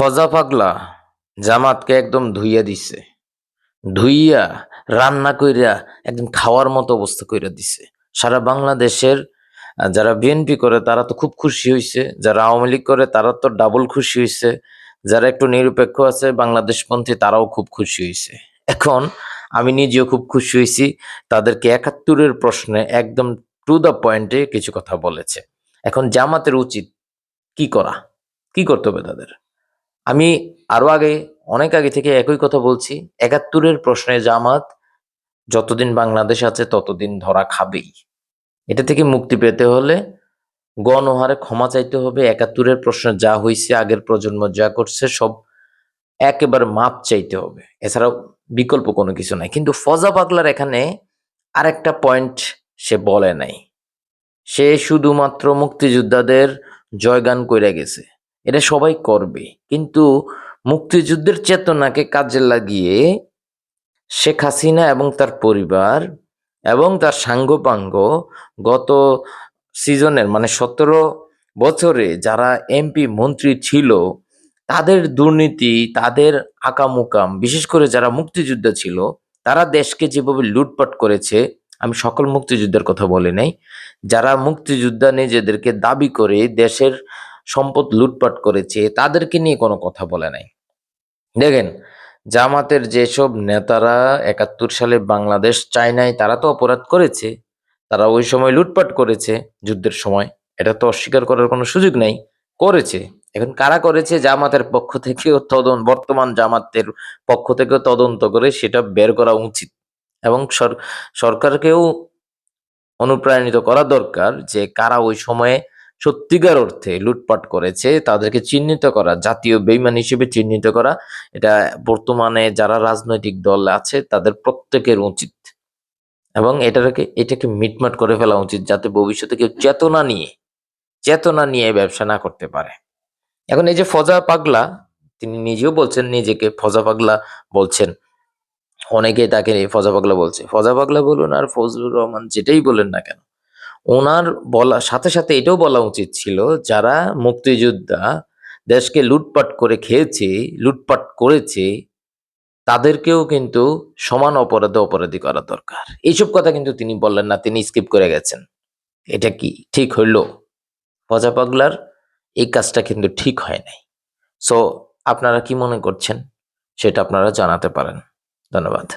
ফজা পাগলা জামাতকে একদম ধুইয়া দিছে। ধুইয়া রান্না কইরা একদম খাওয়ার মতো অবস্থা কইরা দিছে। সারা বাংলাদেশের যারা বিএনপি করে তারা তো খুব খুশি হইছে। যারা আওয়ামী লীগ করে তারা তো ডাবল খুশি হইছে। যারা একটু নিরপেক্ষ আছে বাংলাদেশপন্থী তারাও খুব খুশি হইছে। এখন আমি নিজেও খুব খুশি হইছি। তাদেরকে ৭১ এর প্রশ্নে একদম টু দ্য পয়েন্টে কিছু কথা বলেছে। এখন জামাতের উচিত কি করা? কি করতে হবে তাদের? আমি আরো আগে অনেক আগে থেকে একই কথা বলছি। ৭১ এর প্রশ্নে জামাত যতদিন বাংলাদেশ আছে ততদিন ধরা খাবেই। এটা থেকে মুক্তি পেতে হলে গণহারে ক্ষমা চাইতে হবে। ৭১ এর প্রশ্নে যা হইছে, আগের প্রজন্ম যা করছে সব একেবারে মাপ চাইতে হবে। এছাড়াও বিকল্প কোনো কিছু নাই। কিন্তু ফজা পাগলার এখানে আরেকটা পয়েন্ট সে বলে নাই। সে শুধুমাত্র মুক্তিযোদ্ধাদের জয়গান কইরা গেছে। এটা সবাই করবে। কিন্তু মুক্তিযুদ্ধের চেতনাকে কাজে লাগিয়ে শেখ হাসিনা এবং তার পরিবার এবং তার সাঙ্গপাঙ্গ গত সিজনের মানে ১৭ বছরে যারা এমপি মন্ত্রী ছিল তাদের দুর্নীতি, তাদের আকাম-উকাম, বিশেষ করে যারা মুক্তিযোদ্ধা ছিল তারা দেশকে যেভাবে লুটপাট করেছে, আমি সকল মুক্তিযোদ্ধার কথা বলি নাই। যারা মুক্তিযোদ্ধা নিজেদেরকে দাবি করে দেশের সম্পদ লুটপাট করেছে তাদেরকে নিয়ে কোনো কথা বলে নাই। দেখেন, জামাতের যেসব নেতারা ৭১ সালে বাংলাদেশ চায় নাই তারা তো অপরাধ করেছে। তারা ওই সময় লুটপাট করেছে যুদ্ধের সময়। এটা তো অস্বীকার করার কোনো সুযোগ নাই। করেছে। এখন কারা করেছে জামাতের পক্ষ থেকেও বর্তমান জামাতের পক্ষ থেকেও তদন্ত করে সেটা বের করা উচিত। এবং সরকারকেও অনুপ্রাণিত করা দরকার যে কারা ওই সময়ে সত্যিকার অর্থে লুটপাট করেছে তাদেরকে চিহ্নিত করা, জাতীয় বেঈমান হিসেবে চিহ্নিত করা। এটা বর্তমানে যারা রাজনৈতিক দল আছে তাদের প্রত্যেকের উচিত এবং এটাকে মিটমাট করে ফেলা উচিত যাতে ভবিষ্যতে কেউ চেতনা নিয়ে ব্যবসা না করতে পারে। এখন এই যে ফজা পাগলা, তিনি নিজেও বলছেন নিজেকে ফজা পাগলা বলছেন। অনেকেই তাকে ফজা পাগলা বলছে। ফজা পাগলা বলুন আর ফজলুর রহমান যেটাই বলেন না কেন, ওনার বলা সাথে সাথে এটাও বলা উচিত ছিল যারা মুক্তিযোদ্ধা দেশকে লুটপাট করে খেয়েছে, লুটপাট করেছে তাদেরকেও কিন্তু সমান অপরাধে অপরাধী করা দরকার। এইসব কথা কিন্তু তিনি বললেন না, তিনি স্কিপ করে গেছেন। এটা কি ঠিক হইল? ফজা পাগলার এই কাজটা কিন্তু ঠিক হয় নাই। সো আপনারা কি মনে করছেন সেটা আপনারা জানাতে পারেন। ধন্যবাদ।